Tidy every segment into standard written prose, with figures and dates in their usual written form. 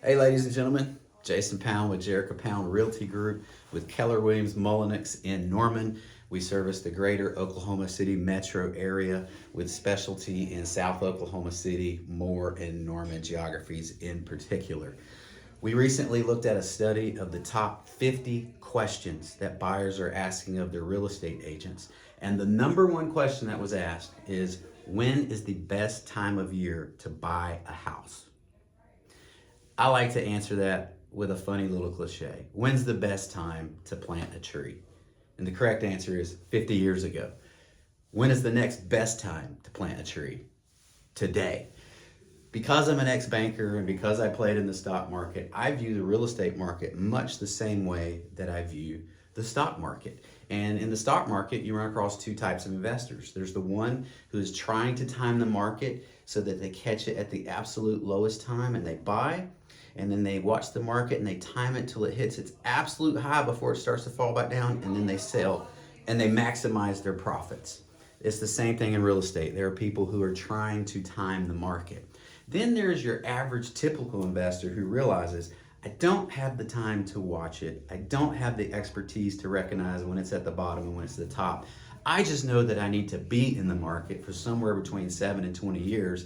Hey, ladies and gentlemen, Jason Pound with Jerica Pound Realty Group with Keller Williams Mullenix in Norman. We service the greater Oklahoma City metro area with specialty in South Oklahoma City, Moore, and Norman geographies in particular. We recently looked at a study of the top 50 questions that buyers are asking of their real estate agents. And the number one question that was asked is, when is the best time of year to buy a house? I like to answer that with a funny little cliche. When's the best time to plant a tree? And the correct answer is 50 years ago. When is the next best time to plant a tree? Today. Because I'm an ex-banker and because I played in the stock market, I view the real estate market much the same way that I view the stock market. And in the stock market, you run across two types of investors. There's the one who is trying to time the market so that they catch it at the absolute lowest time and they buy, and then they watch the market and they time it till it hits its absolute high before it starts to fall back down, and then they sell and they maximize their profits. It's the same thing in real estate. There are people who are trying to time the market. Then there's your average typical investor who realizes, I don't have the time to watch it. I don't have the expertise to recognize when it's at the bottom and when it's at the top. I just know that I need to be in the market for somewhere between 7 and 20 years.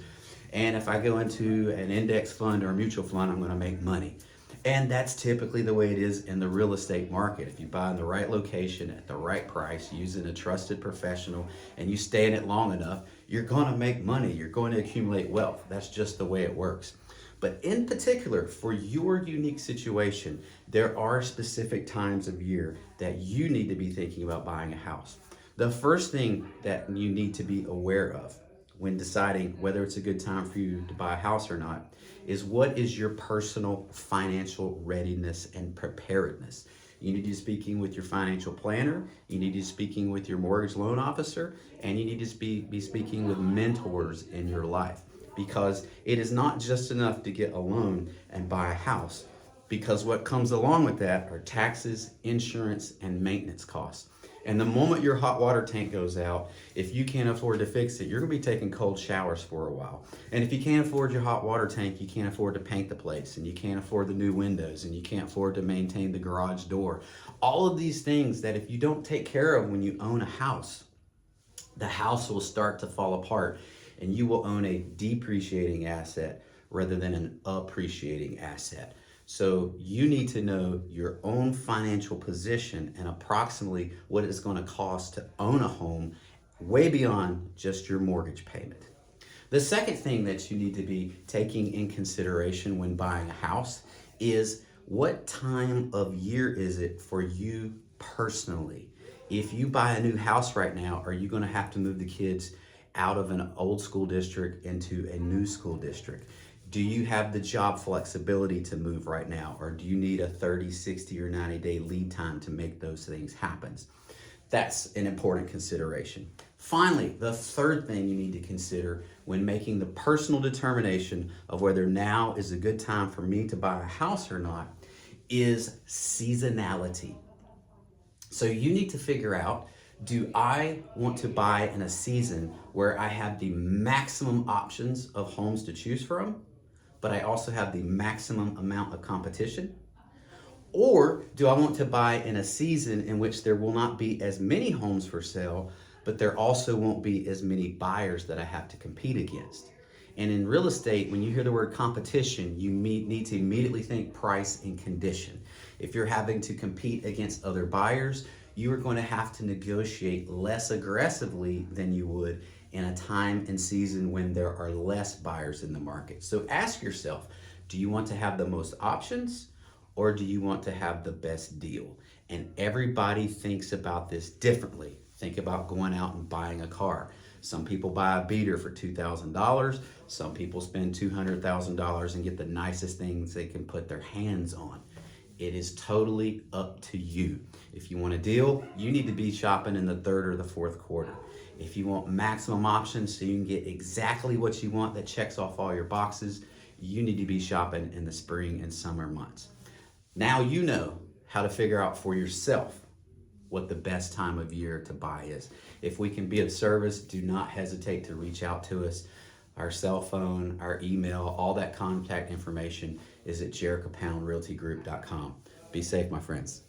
And if I go into an index fund or a mutual fund, I'm going to make money. And that's typically the way it is in the real estate market. If you buy in the right location at the right price, using a trusted professional, and you stay in it long enough, you're going to make money. You're going to accumulate wealth. That's just the way it works. But in particular, for your unique situation, there are specific times of year that you need to be thinking about buying a house. The first thing that you need to be aware of when deciding whether it's a good time for you to buy a house or not is, what is your personal financial readiness and preparedness. You need to be speaking with your financial planner, you need to be speaking with your mortgage loan officer, and you need to be speaking with mentors in your life, because it is not just enough to get a loan and buy a house, because what comes along with that are taxes, insurance, and maintenance costs. And the moment your hot water tank goes out, if you can't afford to fix it, you're going to be taking cold showers for a while. And if you can't afford your hot water tank, you can't afford to paint the place, and you can't afford the new windows, and you can't afford to maintain the garage door. All of these things that if you don't take care of when you own a house, the house will start to fall apart, and you will own a depreciating asset rather than an appreciating asset. So you need to know your own financial position and approximately what it's going to cost to own a home, way beyond just your mortgage payment. The second thing that you need to be taking in consideration when buying a house is, what time of year is it for you personally? If you buy a new house right now, are you going to have to move the kids out of an old school district into a new school district? Do you have the job flexibility to move right now? Or do you need a 30, 60, or 90-day lead time to make those things happen? That's an important consideration. Finally, the third thing you need to consider when making the personal determination of whether now is a good time for me to buy a house or not is seasonality. So you need to figure out, do I want to buy in a season where I have the maximum options of homes to choose from, but I also have the maximum amount of competition? Or do I want to buy in a season in which there will not be as many homes for sale, but there also won't be as many buyers that I have to compete against? And in real estate, when you hear the word competition, you need to immediately think price and condition. If you're having to compete against other buyers, you are going to have to negotiate less aggressively than you would in a time and season when there are less buyers in the market. So ask yourself, do you want to have the most options, or do you want to have the best deal? And everybody thinks about this differently. Think about going out and buying a car. Some people buy a beater for $2,000. Some people spend $200,000 and get the nicest things they can put their hands on. It is totally up to you. If you want a deal, you need to be shopping in the third or the fourth quarter. If you want maximum options so you can get exactly what you want that checks off all your boxes, you need to be shopping in the spring and summer months. Now you know how to figure out for yourself what the best time of year to buy is. If we can be of service, do not hesitate to reach out to us. our cell phone, our email, all that contact information is at jerichopoundrealtygroup.com. Be safe, my friends.